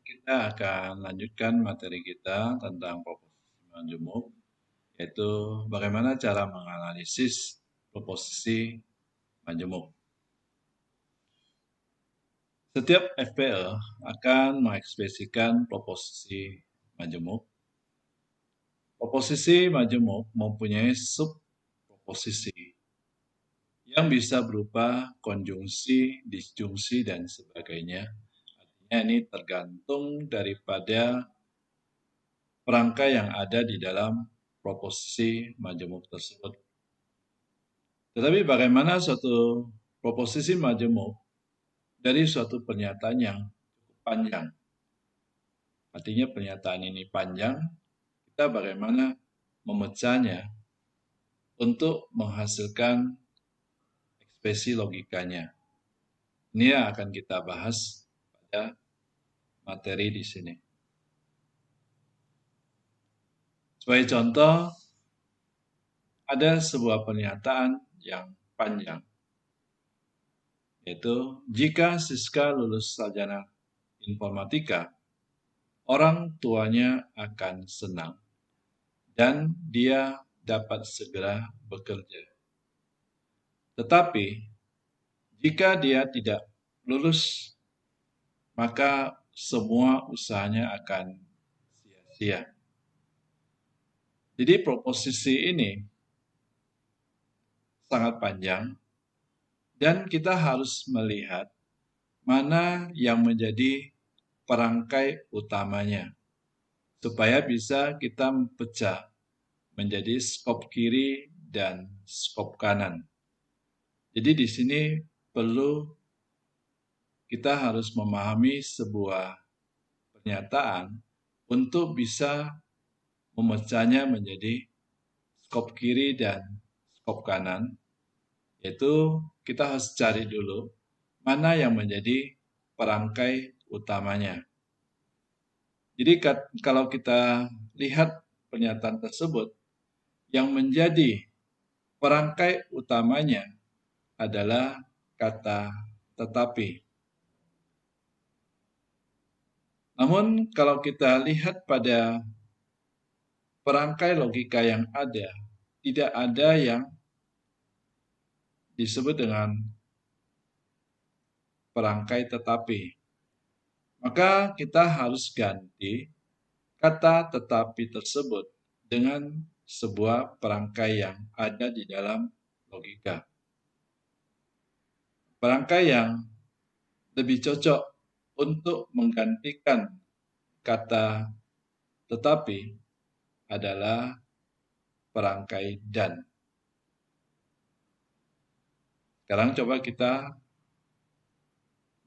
Kita akan lanjutkan materi kita tentang proposisi majemuk, yaitu bagaimana cara menganalisis proposisi majemuk. Setiap FPL akan mengekspresikan proposisi majemuk. Proposisi majemuk mempunyai subproposisi yang bisa berupa konjungsi, disjungsi, dan sebagainya. Artinya ini tergantung daripada perangkai yang ada di dalam proposisi majemuk tersebut. Tetapi bagaimana suatu proposisi majemuk dari suatu pernyataan yang cukup panjang? Artinya pernyataan ini panjang, kita bagaimana memecahnya untuk menghasilkan ekspresi logikanya. Ini yang akan kita bahas pada materi di sini. Sebagai contoh, ada sebuah pernyataan yang panjang, yaitu jika Siska lulus sarjana informatika, orang tuanya akan senang dan dia dapat segera bekerja. Tetapi jika dia tidak lulus, maka semua usahanya akan sia-sia. Jadi proposisi ini sangat panjang dan kita harus melihat mana yang menjadi perangkai utamanya supaya bisa kita pecah menjadi skop kiri dan skop kanan. Jadi di sini perlu kita harus memahami sebuah pernyataan untuk bisa memecahnya menjadi skop kiri dan skop kanan, yaitu kita harus cari dulu mana yang menjadi perangkai utamanya. Jadi kalau kita lihat pernyataan tersebut, yang menjadi perangkai utamanya adalah kata tetapi. Namun kalau kita lihat pada perangkai logika yang ada, tidak ada yang disebut dengan perangkai tetapi. Maka kita harus ganti kata tetapi tersebut dengan sebuah perangkai yang ada di dalam logika. Perangkai yang lebih cocok untuk menggantikan kata tetapi adalah perangkai dan. Sekarang coba kita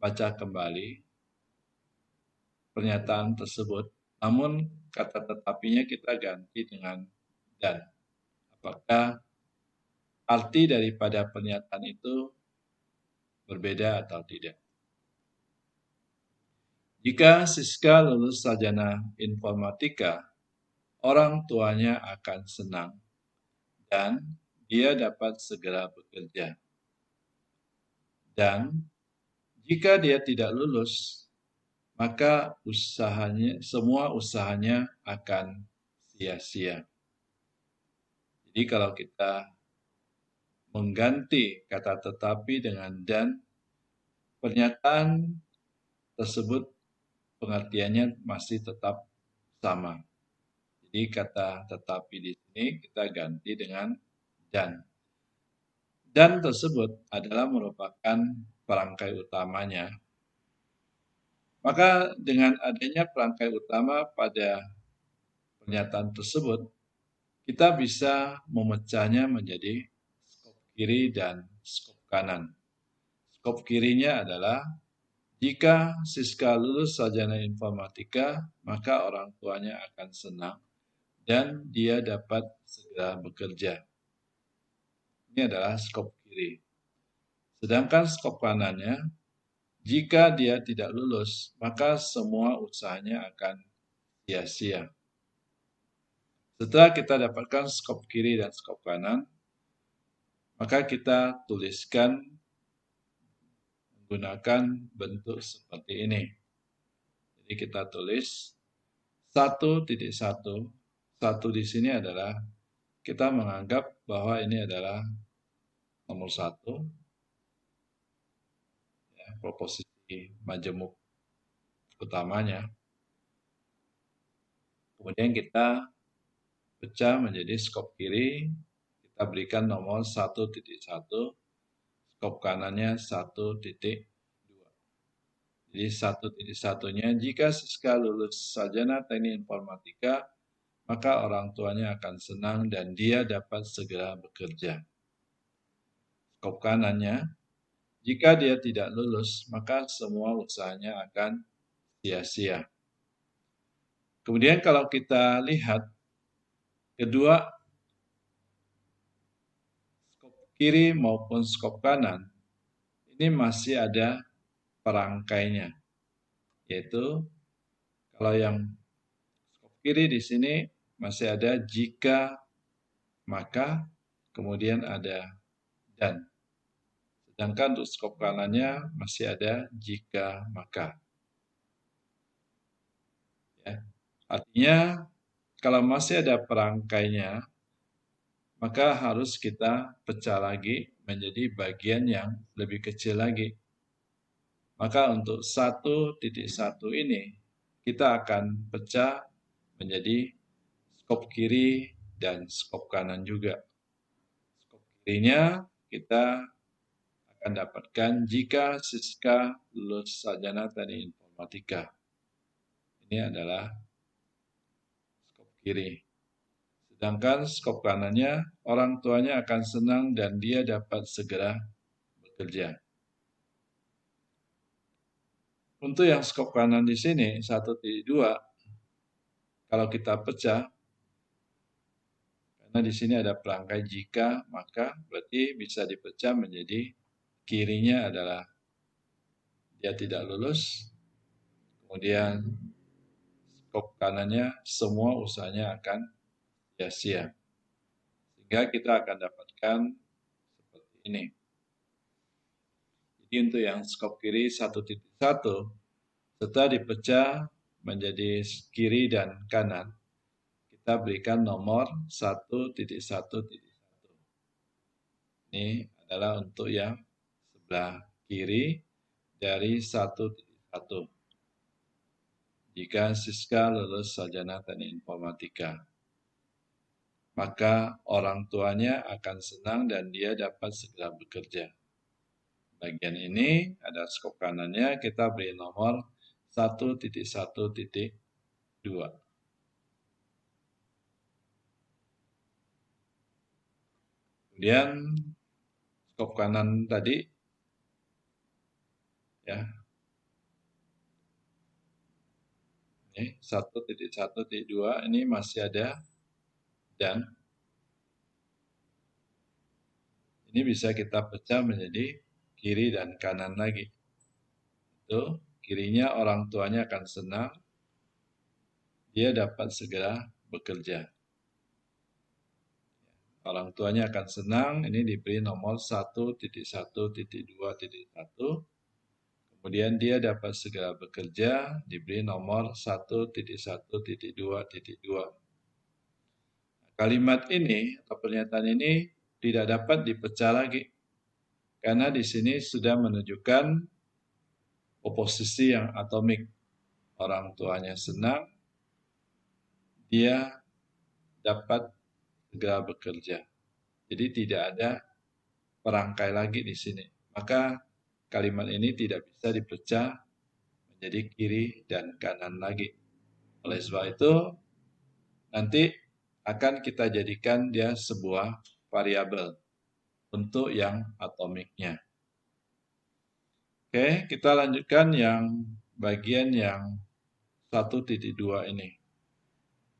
baca kembali pernyataan tersebut, namun kata tetapinya kita ganti dengan dan. Apakah arti daripada pernyataan itu berbeda atau tidak? Jika Siska lulus sarjana informatika, orang tuanya akan senang dan dia dapat segera bekerja. Dan jika dia tidak lulus, maka semua usahanya akan sia-sia. Jadi kalau kita mengganti kata tetapi dengan dan, pernyataan tersebut pengertiannya masih tetap sama. Jadi kata tetapi di sini kita ganti dengan dan. Dan tersebut adalah merupakan perangkai utamanya. Maka dengan adanya perangkai utama pada pernyataan tersebut, kita bisa memecahnya menjadi skop kiri dan skop kanan. Skop kirinya adalah jika Siska lulus sarjana informatika, maka orang tuanya akan senang dan dia dapat segera bekerja. Ini adalah skop kiri. Sedangkan skop kanannya, jika dia tidak lulus, maka semua usahanya akan sia-sia. Setelah kita dapatkan skop kiri dan skop kanan, maka kita tuliskan menggunakan bentuk seperti ini. Jadi kita tulis 1.1. 1 di sini adalah kita menganggap bahwa ini adalah nomor 1, ya, proposisi majemuk utamanya. Kemudian kita pecah menjadi skop kiri, kita berikan nomor 1.1, skop kanannya 1.2. Jadi 1.1-nya, jika Siska lulus sarjana teknik informatika, maka orang tuanya akan senang dan dia dapat segera bekerja. Skop kanannya, jika dia tidak lulus, maka semua usahanya akan sia-sia. Kemudian kalau kita lihat kedua skop kiri maupun skop kanan, ini masih ada perangkainya, yaitu kalau yang skop kiri di sini masih ada jika, maka, kemudian ada dan. Sedangkan untuk skop kanannya masih ada jika, maka. Ya. Artinya kalau masih ada perangkainya, maka harus kita pecah lagi menjadi bagian yang lebih kecil lagi. Maka untuk 1.1 ini, kita akan pecah menjadi skop kiri dan skop kanan juga. Skop kirinya kita akan dapatkan jika Siska lulus sarjana teknik informatika. Ini adalah skop kiri. Sedangkan skop kanannya, orang tuanya akan senang dan dia dapat segera bekerja. Untuk yang skop kanan di sini, 1.2, kalau kita pecah, karena di sini ada perangkai jika, maka berarti bisa dipecah menjadi kirinya adalah dia tidak lulus, kemudian skop kanannya semua usahanya akan sia-sia. Sehingga kita akan dapatkan seperti ini. Jadi untuk yang skop kiri 1.1, setelah dipecah menjadi kiri dan kanan, kita berikan nomor 1.1.1. Ini adalah untuk yang sebelah kiri dari 1.1. Jika Siska lulus sarjana teknik informatika, maka orang tuanya akan senang dan dia dapat segera bekerja. Bagian ini ada skop kanannya, kita beri nomor 1.1.2. Kemudian skop kanan tadi, ya, ini 1.1.2 ini masih ada dan ini bisa kita pecah menjadi kiri dan kanan lagi. Itu kirinya orang tuanya akan senang, dia dapat segera bekerja. Orang tuanya akan senang, ini diberi nomor 1.1.2.1. Kemudian dia dapat segera bekerja, diberi nomor 1.1.2.2. Kalimat ini atau pernyataan ini tidak dapat dipecah lagi. Karena di sini sudah menunjukkan oposisi yang atomik. Orang tuanya senang, dia dapat segera bekerja. Jadi tidak ada perangkai lagi di sini. Maka kalimat ini tidak bisa dipecah menjadi kiri dan kanan lagi. Oleh sebab itu, nanti akan kita jadikan dia sebuah variabel untuk yang atomiknya. Oke, kita lanjutkan yang bagian yang 1.2 ini.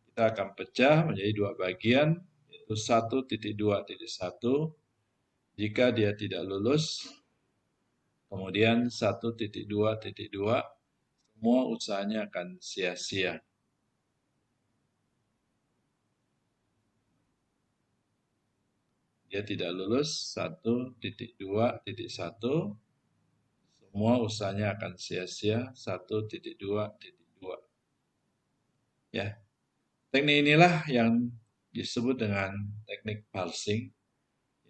Kita akan pecah menjadi dua bagian, yaitu 1.2.1 jika dia tidak lulus, kemudian 1.2.2 semua usahanya akan sia-sia. Dia tidak lulus 1.2.1, semua usahanya akan sia-sia 1.2.2. Ya, teknik inilah yang disebut dengan teknik parsing,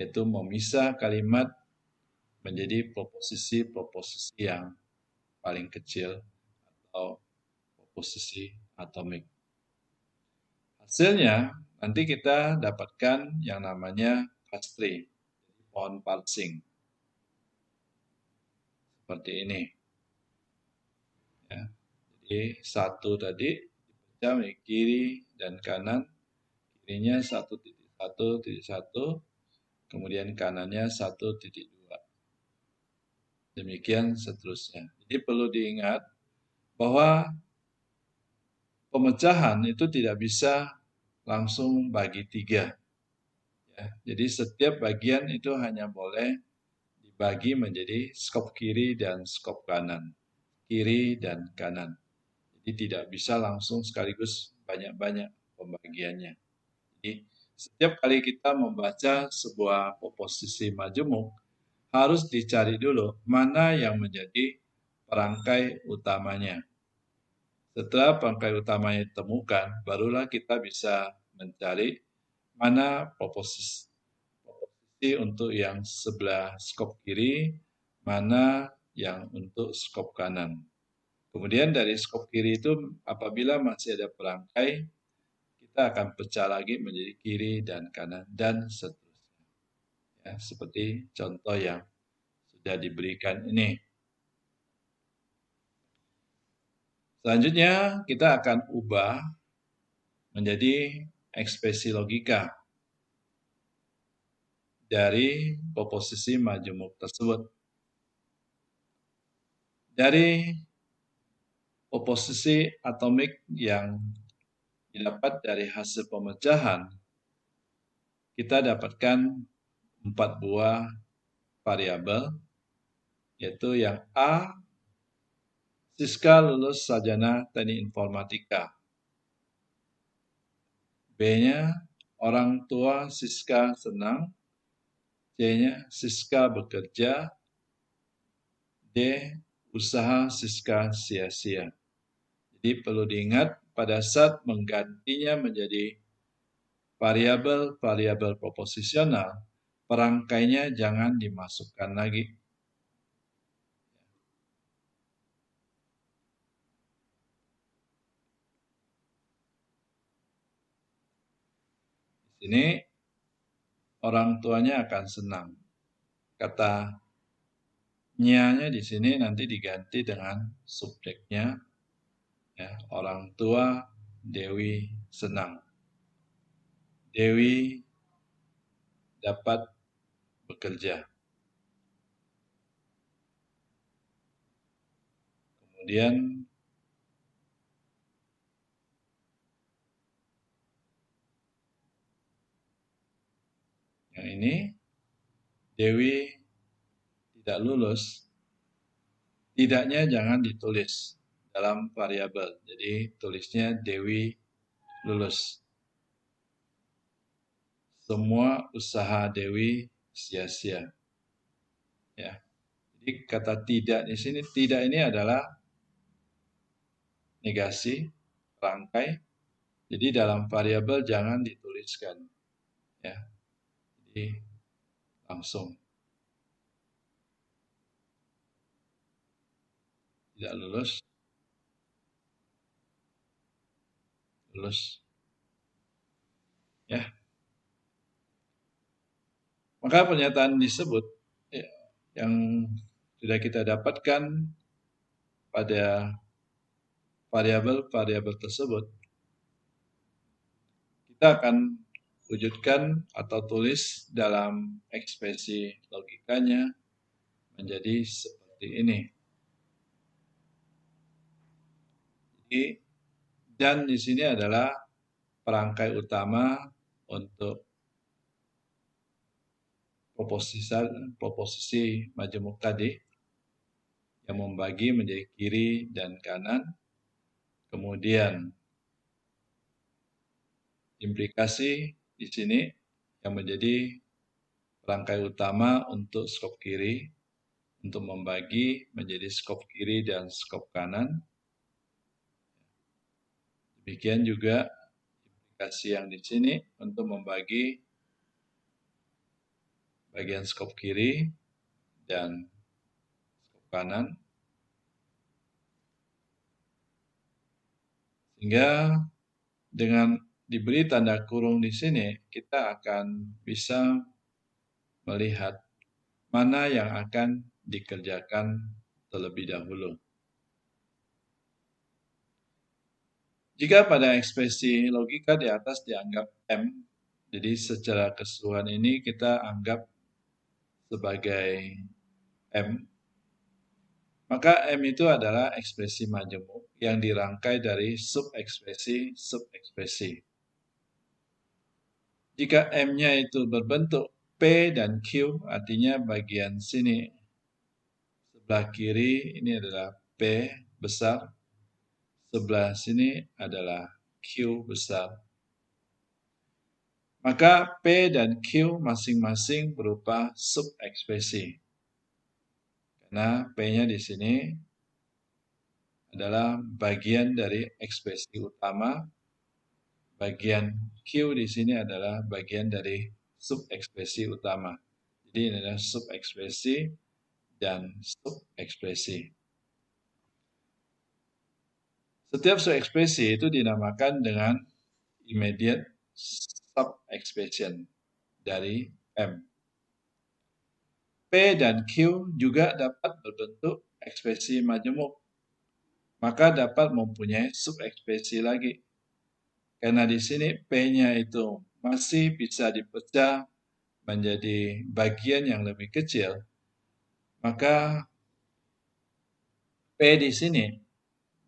yaitu memisah kalimat menjadi proposisi-proposisi yang paling kecil atau proposisi atomik. Hasilnya nanti kita dapatkan yang namanya parse tree, pohon parsing. Seperti ini. Ya. Jadi satu tadi dipecah menjadi kiri dan kanan. Kirinya 1.1.1, kemudian kanannya 1.2. Demikian seterusnya. Jadi perlu diingat bahwa pemecahan itu tidak bisa langsung bagi 3. Ya. Jadi setiap bagian itu hanya boleh dibagi menjadi skop kiri dan skop kanan. Kiri dan kanan. Jadi tidak bisa langsung sekaligus banyak-banyak pembagiannya. Jadi setiap kali kita membaca sebuah proposisi majemuk, harus dicari dulu mana yang menjadi perangkai utamanya. Setelah perangkai utamanya ditemukan, barulah kita bisa mencari mana proposisi untuk yang sebelah skop kiri, mana yang untuk skop kanan. Kemudian dari skop kiri itu apabila masih ada perangkai, kita akan pecah lagi menjadi kiri dan kanan dan seterusnya. Ya, seperti contoh yang sudah diberikan ini. Selanjutnya kita akan ubah menjadi ekspresi logika dari proposisi majemuk tersebut. Dari proposisi atomik yang didapat dari hasil pemecahan, kita dapatkan 4 buah variabel, yaitu yang A, Siska lulus sarjana teknik informatika. B-nya, orang tua Siska senang. C-nya, Siska bekerja. D, usaha Siska sia-sia. Jadi perlu diingat pada saat menggantinya menjadi variabel-variabel proposisional, perangkainya jangan dimasukkan lagi. Di sini orang tuanya akan senang. Kata nya di sini nanti diganti dengan subjeknya, ya, orang tua Dewi senang. Dewi dapat bekerja. Kemudian yang ini Dewi tidak lulus. Tidaknya jangan ditulis dalam variabel. Jadi tulisnya Dewi lulus. Semua usaha Dewi sia-sia. Ya. Jadi kata tidak di sini, tidak ini adalah negasi, rangkai. Jadi dalam variabel jangan dituliskan. Ya. Jadi langsung. Tidak lulus. Lulus. Ya. Maka pernyataan disebut ya, yang sudah kita dapatkan pada variabel-variabel tersebut, kita akan wujudkan atau tulis dalam ekspresi logikanya menjadi seperti ini. Jadi, dan di sini adalah perangkai utama untuk proposisi majemuk tadi yang membagi menjadi kiri dan kanan. Kemudian implikasi di sini yang menjadi perangkai utama untuk skop kiri untuk membagi menjadi skop kiri dan skop kanan. Demikian juga implikasi yang di sini untuk membagi bagian skop kiri dan skop kanan, sehingga dengan diberi tanda kurung di sini kita akan bisa melihat mana yang akan dikerjakan terlebih dahulu. Jika pada ekspresi logika di atas dianggap M, jadi secara keseluruhan ini kita anggap sebagai M, maka M itu adalah ekspresi majemuk yang dirangkai dari sub-ekspresi. Jika M-nya itu berbentuk P dan Q, artinya bagian sini sebelah kiri ini adalah P besar, sebelah sini adalah Q besar. Maka P dan Q masing-masing berupa sub-ekspresi. Karena P-nya di sini adalah bagian dari ekspresi utama, bagian Q di sini adalah bagian dari sub-ekspresi utama. Jadi ini adalah sub-ekspresi dan sub-ekspresi. Setiap sub-ekspresi itu dinamakan dengan immediate sub-expression dari M. P dan Q juga dapat berbentuk ekspresi majemuk, maka dapat mempunyai sub-ekspresi lagi. Karena di sini P-nya itu masih bisa dipecah menjadi bagian yang lebih kecil, maka P di sini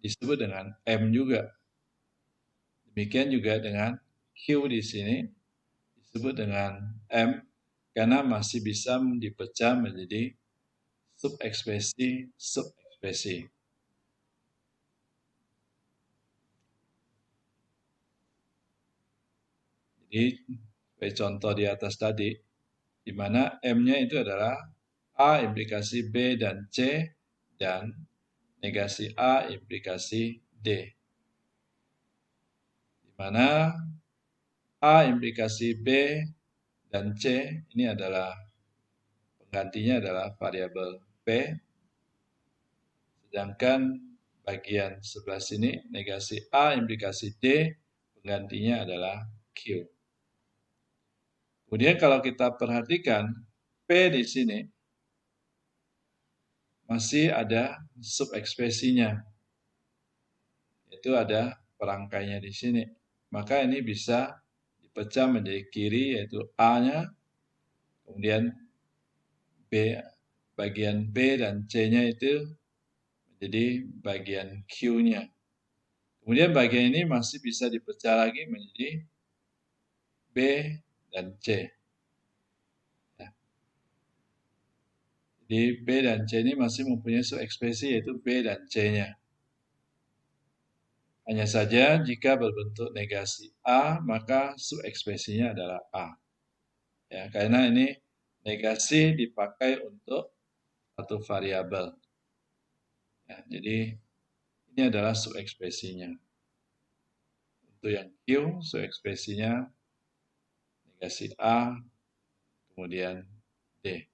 disebut dengan M juga. Demikian juga dengan Q di sini disebut dengan M karena masih bisa dipecah menjadi sub-ekspresi. Jadi, sebagai contoh di atas tadi, di mana M-nya itu adalah A implikasi B dan C dan negasi A implikasi D. Di mana A implikasi B dan C ini adalah penggantinya adalah variabel P, sedangkan bagian sebelah sini negasi A implikasi D penggantinya adalah Q. Kemudian kalau kita perhatikan P di sini masih ada sub-ekspresinya, yaitu ada perangkainya di sini. Maka ini bisa dipecah menjadi kiri yaitu A-nya, kemudian B, bagian B dan C-nya itu menjadi bagian Q-nya. Kemudian bagian ini masih bisa dipecah lagi menjadi B dan C. Jadi B dan C ini masih mempunyai sub-ekspresi yaitu B dan C-nya. Hanya saja jika berbentuk negasi A, maka sub-ekspresinya adalah A. Ya, karena ini negasi dipakai untuk satu variabel. Ya, jadi ini adalah sub-ekspresinya. Untuk yang Q, sub-ekspresinya negasi A, kemudian D.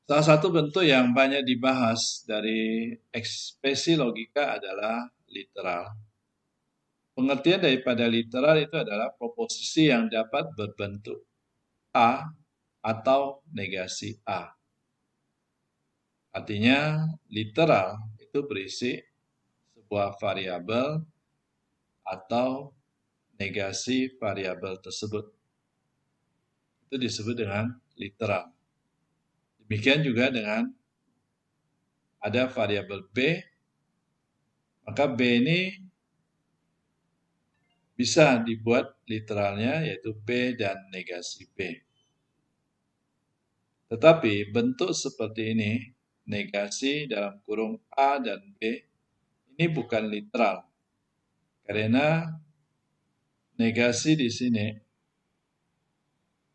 Salah satu bentuk yang banyak dibahas dari ekspresi logika adalah literal. Pengertian daripada literal itu adalah proposisi yang dapat berbentuk A atau negasi A. Artinya literal itu berisi sebuah variabel atau negasi variabel tersebut. Itu disebut dengan literal. Demikian juga dengan ada variabel B, maka B ini bisa dibuat literalnya yaitu B dan negasi B. Tetapi bentuk seperti ini, negasi dalam kurung A dan B, ini bukan literal. Karena negasi di sini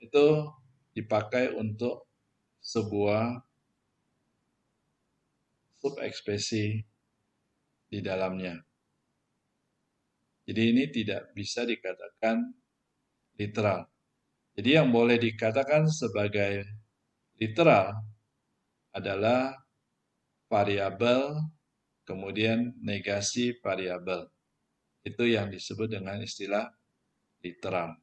itu dipakai untuk sebuah sub-ekspresi di dalamnya. Jadi ini tidak bisa dikatakan literal. Jadi yang boleh dikatakan sebagai literal adalah variabel, kemudian negasi variabel. Itu yang disebut dengan istilah literal.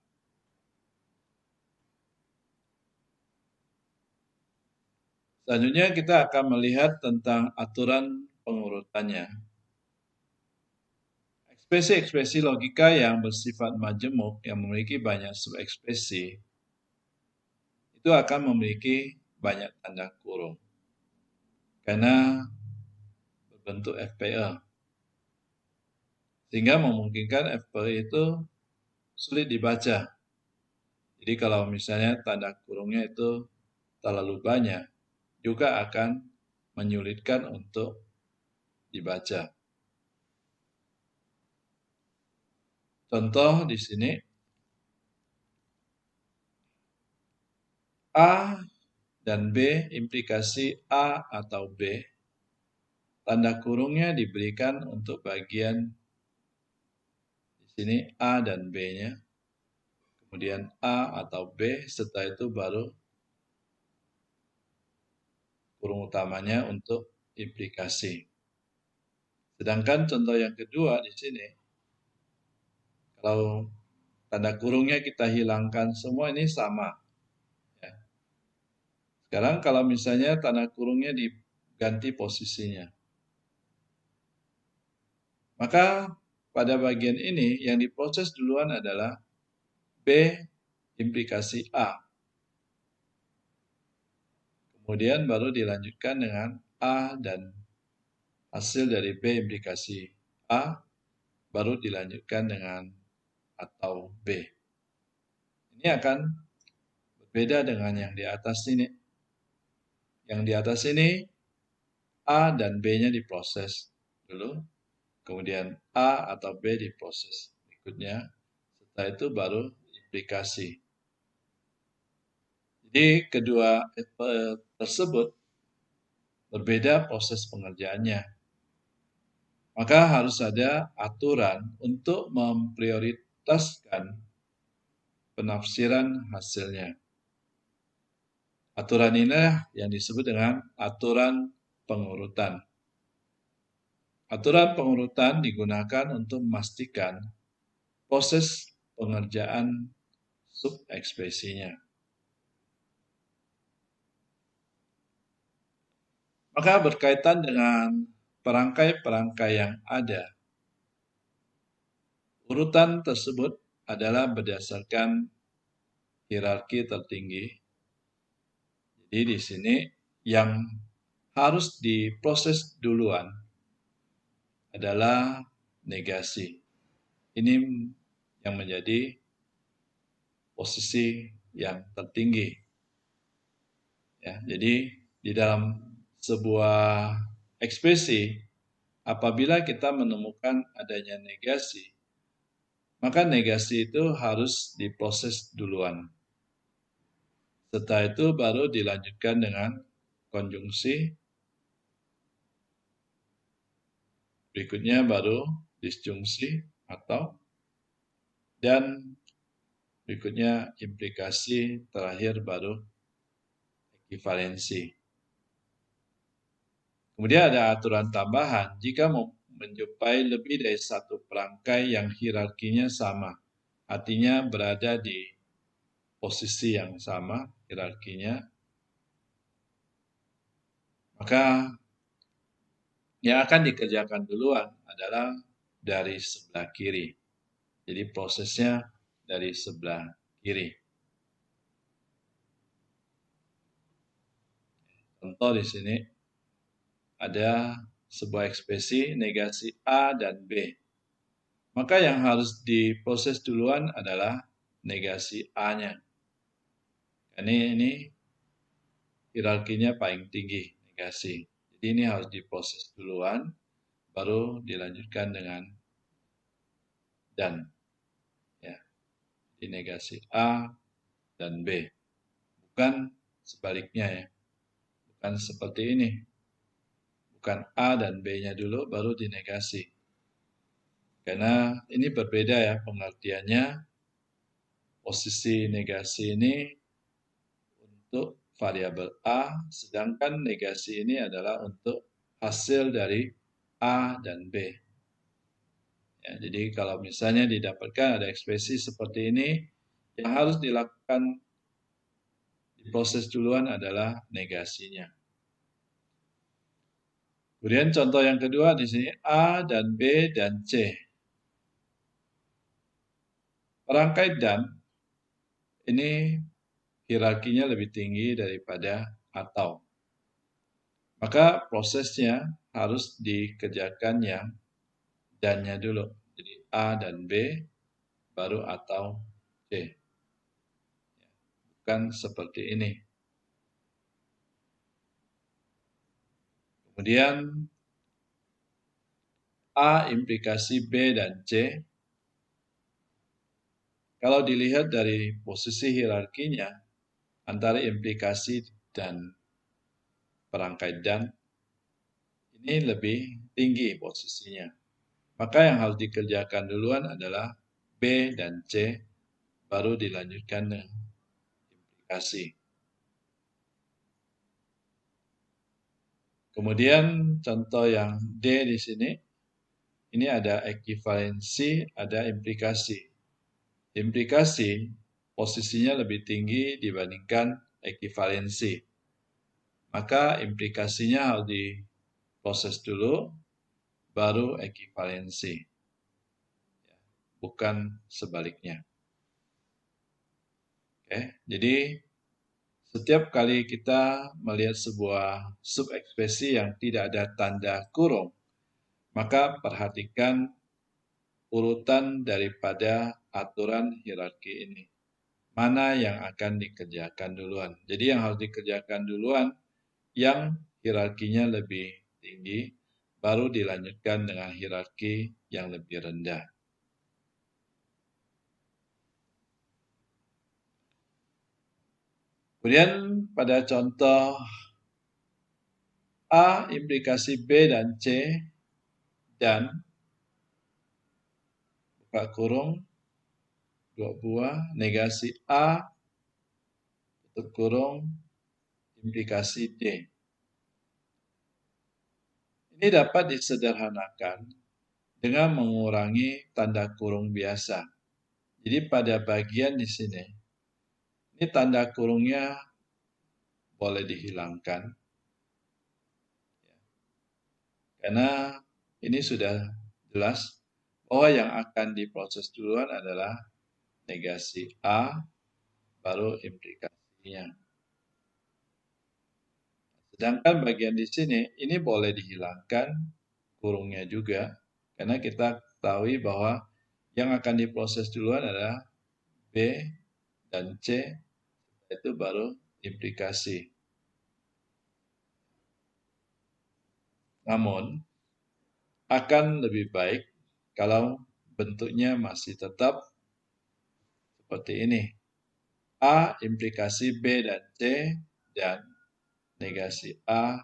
Selanjutnya kita akan melihat tentang aturan pengurutannya. Ekspresi-ekspresi logika yang bersifat majemuk yang memiliki banyak subekspresi itu akan memiliki banyak tanda kurung karena berbentuk FPL, sehingga memungkinkan FPL itu sulit dibaca. Jadi kalau misalnya tanda kurungnya itu terlalu banyak, juga akan menyulitkan untuk dibaca. Contoh di sini, A dan B, implikasi A atau B, tanda kurungnya diberikan untuk bagian di sini A dan B-nya, kemudian A atau B, setelah itu baru kurung utamanya untuk implikasi. Sedangkan contoh yang kedua di sini, kalau tanda kurungnya kita hilangkan semua ini sama. Ya. Sekarang kalau misalnya tanda kurungnya diganti posisinya, maka pada bagian ini yang diproses duluan adalah B implikasi A. Kemudian baru dilanjutkan dengan A dan hasil dari B implikasi A, baru dilanjutkan dengan atau B. Ini akan berbeda dengan yang di atas ini. Yang di atas ini A dan B-nya diproses dulu, kemudian A atau B diproses berikutnya, setelah itu baru implikasi. Jadi kedua tersebut berbeda proses pengerjaannya. Maka harus ada aturan untuk memprioritaskan penafsiran hasilnya. Aturan inilah yang disebut dengan aturan pengurutan. Aturan pengurutan digunakan untuk memastikan proses pengerjaan subekspresinya. Maka berkaitan dengan perangkai-perangkai yang ada, urutan tersebut adalah berdasarkan hierarki tertinggi. Jadi di sini yang harus diproses duluan adalah negasi. Ini yang menjadi posisi yang tertinggi. Ya, jadi di dalam sebuah ekspresi, apabila kita menemukan adanya negasi, maka negasi itu harus diproses duluan. Setelah itu baru dilanjutkan dengan konjungsi, berikutnya baru disjungsi atau, dan berikutnya implikasi, terakhir baru ekivalensi. Kemudian ada aturan tambahan jika menjumpai lebih dari satu perangkai yang hierarkinya sama, artinya berada di posisi yang sama hierarkinya, maka yang akan dikerjakan duluan adalah dari sebelah kiri. Jadi prosesnya dari sebelah kiri. Contoh di sini ada sebuah ekspresi negasi A dan B. Maka yang harus diproses duluan adalah negasi A-nya. Ini hierarkinya paling tinggi, negasi. Jadi ini harus diproses duluan, baru dilanjutkan dengan dan. Ya. Jadi negasi A dan B. Bukan sebaliknya ya. Bukan seperti ini. bukan A dan B-nya dulu, baru dinegasi. Karena ini berbeda ya pengertiannya. Posisi negasi ini untuk variabel A, sedangkan negasi ini adalah untuk hasil dari A dan B. Ya, jadi kalau misalnya didapatkan ada ekspresi seperti ini, yang harus dilakukan diproses duluan adalah negasinya. Kemudian contoh yang kedua di sini A dan B dan C. Perangkai dan ini hierarkinya lebih tinggi daripada atau. Maka prosesnya harus dikerjakan yang dan-nya dulu. Jadi A dan B baru atau C. Bukan seperti ini. Kemudian A implikasi B dan C. Kalau dilihat dari posisi hierarkinya antara implikasi dan perangkai dan ini lebih tinggi posisinya. Maka yang harus dikerjakan duluan adalah B dan C, baru dilanjutkan dengan implikasi. Kemudian contoh yang D di sini, ini ada ekivalensi, ada implikasi. Implikasi posisinya lebih tinggi dibandingkan ekivalensi. Maka implikasinya harus diproses dulu, baru ekivalensi. Bukan sebaliknya. Oke, jadi setiap kali kita melihat sebuah subekspresi yang tidak ada tanda kurung, maka perhatikan urutan daripada aturan hierarki ini. Mana yang akan dikerjakan duluan. Jadi yang harus dikerjakan duluan, yang hierarkinya lebih tinggi, baru dilanjutkan dengan hierarki yang lebih rendah. Kemudian pada contoh A implikasi B dan C dan buka kurung dua buah negasi A tutup kurung implikasi D. Ini dapat disederhanakan dengan mengurangi tanda kurung biasa. Jadi pada bagian di sini, ini tanda kurungnya boleh dihilangkan. Karena ini sudah jelas bahwa yang akan diproses duluan adalah negasi A, baru implikasinya. Sedangkan bagian di sini, ini boleh dihilangkan kurungnya juga, karena kita ketahui bahwa yang akan diproses duluan adalah B dan C, itu baru implikasi. Namun, akan lebih baik kalau bentuknya masih tetap seperti ini. A implikasi B dan C dan negasi A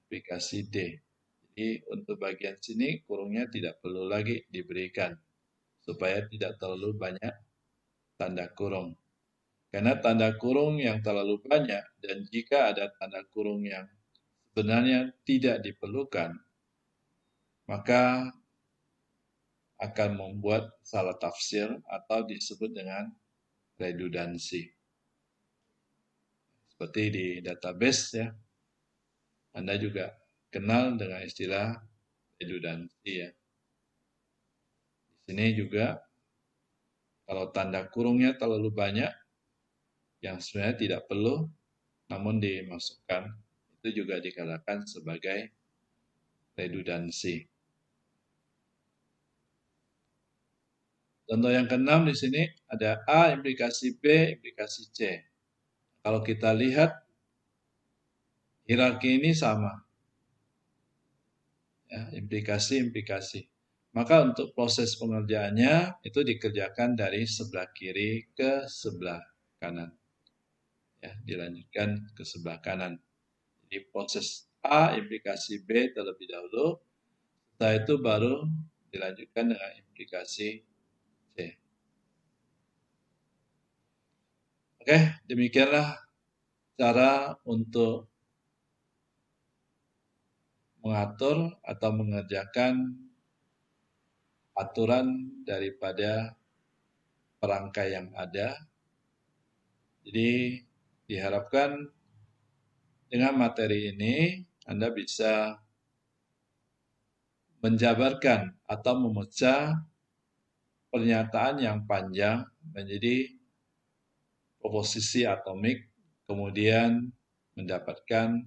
implikasi D. Jadi untuk bagian sini kurungnya tidak perlu lagi diberikan supaya tidak terlalu banyak tanda kurung. Karena tanda kurung yang terlalu banyak dan jika ada tanda kurung yang sebenarnya tidak diperlukan, maka akan membuat salah tafsir atau disebut dengan redundansi. Seperti di database ya, Anda juga kenal dengan istilah redundansi ya. Di sini juga kalau tanda kurungnya terlalu banyak, yang sebenarnya tidak perlu, namun dimasukkan, itu juga dikatakan sebagai redundansi. Contoh yang keenam di sini ada A implikasi B implikasi C. Kalau kita lihat hierarki ini sama, ya, implikasi. Maka untuk proses pengerjaannya itu dikerjakan dari sebelah kiri ke sebelah kanan. Ya, dilanjutkan ke sebelah kanan. Jadi proses A, implikasi B terlebih dahulu. Setelah itu baru dilanjutkan dengan implikasi C. Oke, demikianlah cara untuk mengatur atau mengerjakan aturan daripada perangkai yang ada. Jadi diharapkan dengan materi ini Anda bisa menjabarkan atau memecah pernyataan yang panjang menjadi proposisi atomik, kemudian mendapatkan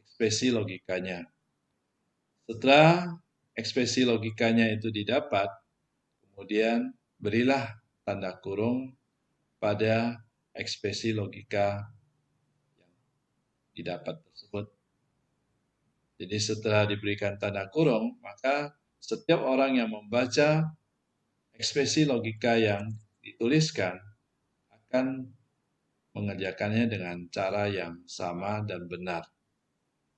ekspresi logikanya. Setelah ekspresi logikanya itu didapat, kemudian berilah tanda kurung pada ekspresi logika yang didapat tersebut. Jadi setelah diberikan tanda kurung, maka setiap orang yang membaca ekspresi logika yang dituliskan akan mengerjakannya dengan cara yang sama dan benar.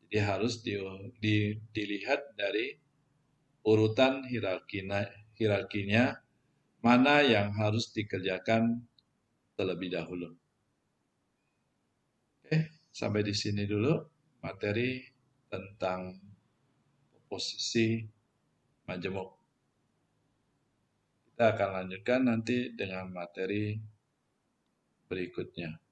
Jadi harus dilihat dari urutan hierarkinya, mana yang harus dikerjakan terlebih dahulu. Oke, sampai di sini dulu materi tentang posisi majemuk. Kita akan lanjutkan nanti dengan materi berikutnya.